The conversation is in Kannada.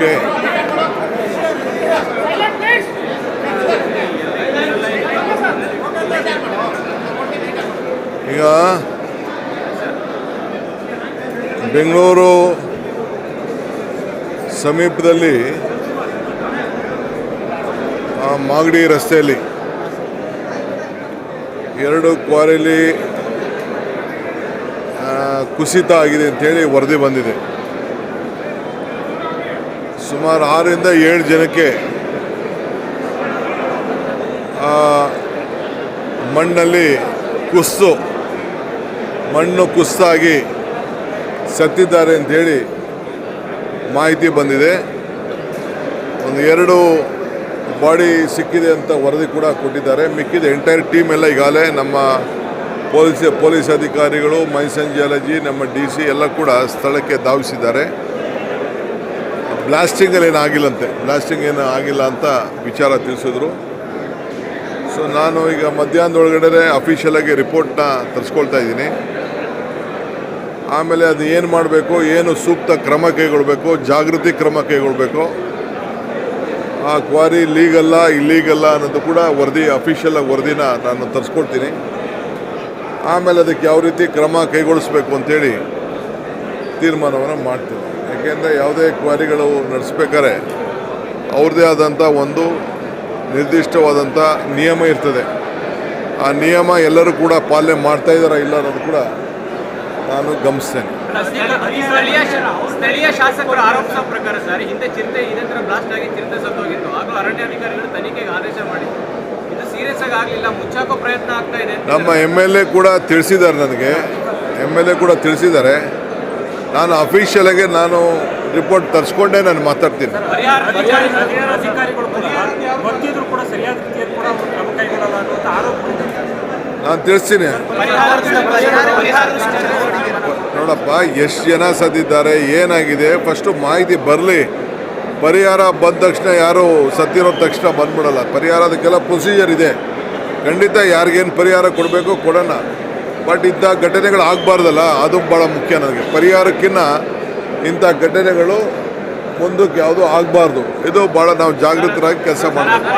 ಓಕೆ. ಈಗ ಬೆಂಗಳೂರು ಸಮೀಪದಲ್ಲಿ ಮಾಗಡಿ ರಸ್ತೆಯಲ್ಲಿ 2 ಕ್ವಾರಿಲಿ ಕುಸಿತ ಆಗಿದೆ ಅಂತೇಳಿ ವರದಿ ಬಂದಿದೆ. ಸುಮಾರು 6ರಿಂದ 7 ಜನಕ್ಕೆ ಮಣ್ಣಲ್ಲಿ ಮಣ್ಣು ಕುಸಿತಾಗಿ ಸತ್ತಿದ್ದಾರೆ ಅಂಥೇಳಿ ಮಾಹಿತಿ ಬಂದಿದೆ. 1-2 ಬಾಡಿ ಸಿಕ್ಕಿದೆ ಅಂತ ವರದಿ ಕೂಡ ಕೊಟ್ಟಿದ್ದಾರೆ. ಮಿಕ್ಕಿದ ಎಂಟೈರ್ ಟೀಮ್ ಎಲ್ಲ ಈಗಾಗಲೇ ನಮ್ಮ ಪೊಲೀಸ್ ಅಧಿಕಾರಿಗಳು, ಮೈಸನ್ ಜಿಯಾಲಜಿ, ನಮ್ಮ DC ಎಲ್ಲ ಕೂಡ ಸ್ಥಳಕ್ಕೆ ಧಾವಿಸಿದ್ದಾರೆ. ಬ್ಲಾಸ್ಟಿಂಗ್ ಏನು ಆಗಿಲ್ಲ ಅಂತ ವಿಚಾರ ತಿಳಿಸಿದ್ರು. ಸೊ ನಾನು ಈಗ ಮಧ್ಯಾಹ್ನದೊಳಗಡೆ ಅಫಿಷಿಯಲಾಗಿ ರಿಪೋರ್ಟ್ನ ತರಿಸ್ಕೊಳ್ತಾ ಇದ್ದೀನಿ. ಆಮೇಲೆ ಅದು ಏನು ಮಾಡಬೇಕು, ಏನು ಸೂಕ್ತ ಕ್ರಮ ಕೈಗೊಳ್ಳಬೇಕು, ಜಾಗೃತಿ ಕ್ರಮ ಕೈಗೊಳ್ಳಬೇಕು, ಆ ಕ್ವಾರಿ ಲೀಗಲ್ಲ ಇಲ್ಲೀಗಲ್ಲ ಅನ್ನೋದು ಕೂಡ ಅಫಿಷಿಯಲ್ ವರದಿನ ನಾನು ತರಿಸ್ಕೊಳ್ತೀನಿ. ಆಮೇಲೆ ಅದಕ್ಕೆ ಯಾವ ರೀತಿ ಕ್ರಮ ಕೈಗೊಳಿಸ್ಬೇಕು ಅಂತೇಳಿ ತೀರ್ಮಾನವನ್ನು ಮಾಡ್ತೀನಿ. ಯಾಕೆಂದರೆ ಯಾವುದೇ ಕ್ವಾರಿಗಳು ನಡೆಸ್ಬೇಕಾದ್ರೆ ಅವ್ರದ್ದೇ ಆದಂಥ ಒಂದು ನಿರ್ದಿಷ್ಟವಾದಂಥ ನಿಯಮ ಇರ್ತದೆ. ಆ ನಿಯಮ ಎಲ್ಲರೂ ಕೂಡ ಪಾಲನೆ ಮಾಡ್ತಾ ಇದ್ದಾರಾ ಇಲ್ಲ ಅನ್ನೋದು ಕೂಡ ನಾನು ಗಮನಿಸ್ತೇನೆ. ಸ್ಥಳೀಯ ಶಾಸಕರ ಆರೋಪ ಪ್ರಕಾರ ಸರ್, ಹಿಂದೆ ಚಿರತೆ ಇದೇ ಥರ ಬ್ಲಾಸ್ಟ್ ಆಗಿ ಚಿರತೆ ಸತ್ತೋಗಿತ್ತು. ಹಾಗೂ ಅರಣ್ಯಾಧಿಕಾರಿಗಳು ತನಿಖೆಗೆ ಆದೇಶ ಮಾಡಿದ್ರು. ಇದು ಸೀರಿಯಸ್ ಆಗಿ ಆಗಲಿಲ್ಲ, ಮುಚ್ಚಾಕೋ ಪ್ರಯತ್ನ ಆಗ್ತಾ ಇದೆ. ನಮ್ಮ MLA ಕೂಡ ತಿಳಿಸಿದ್ದಾರೆ, ನನಗೆ MLA ಕೂಡ ತಿಳಿಸಿದ್ದಾರೆ. ನಾನು ಅಫಿಷಿಯಲಾಗಿ ನಾನು ರಿಪೋರ್ಟ್ ತರಿಸ್ಕೊಂಡೇ ನಾನು ಮಾತಾಡ್ತೀನಿ. ನಾನು ತಿಳಿಸ್ತೀನಿ. ನೋಡಪ್ಪ, ಎಷ್ಟು ಜನ ಸತ್ತಿದ್ದಾರೆ, ಏನಾಗಿದೆ, ಫಸ್ಟು ಮಾಹಿತಿ ಬರಲಿ. ಪರಿಹಾರ ಬಂದ ತಕ್ಷಣ ಯಾರು ಸತ್ತಿರೋ ತಕ್ಷಣ ಬಂದ್ಬಿಡಲ್ಲ. ಪರಿಹಾರದಕ್ಕೆಲ್ಲ ಪ್ರೊಸೀಜರ್ ಇದೆ. ಖಂಡಿತ ಯಾರಿಗೇನು ಪರಿಹಾರ ಕೊಡಬೇಕು ಕೊಡೋಣ. ಬಟ್ ಇಂಥ ಘಟನೆಗಳು ಆಗಬಾರ್ದಲ್ಲ, ಅದು ಭಾಳ ಮುಖ್ಯ ನನಗೆ. ಪರಿಹಾರಕ್ಕಿಂತ ಇಂಥ ಘಟನೆಗಳು ಮುಂದಕ್ಕೆ ಯಾವುದೂ ಆಗಬಾರ್ದು. ಇದು ಭಾಳ ನಾವು ಜಾಗೃತರಾಗಿ ಕೆಲಸ ಮಾಡಬೇಕು.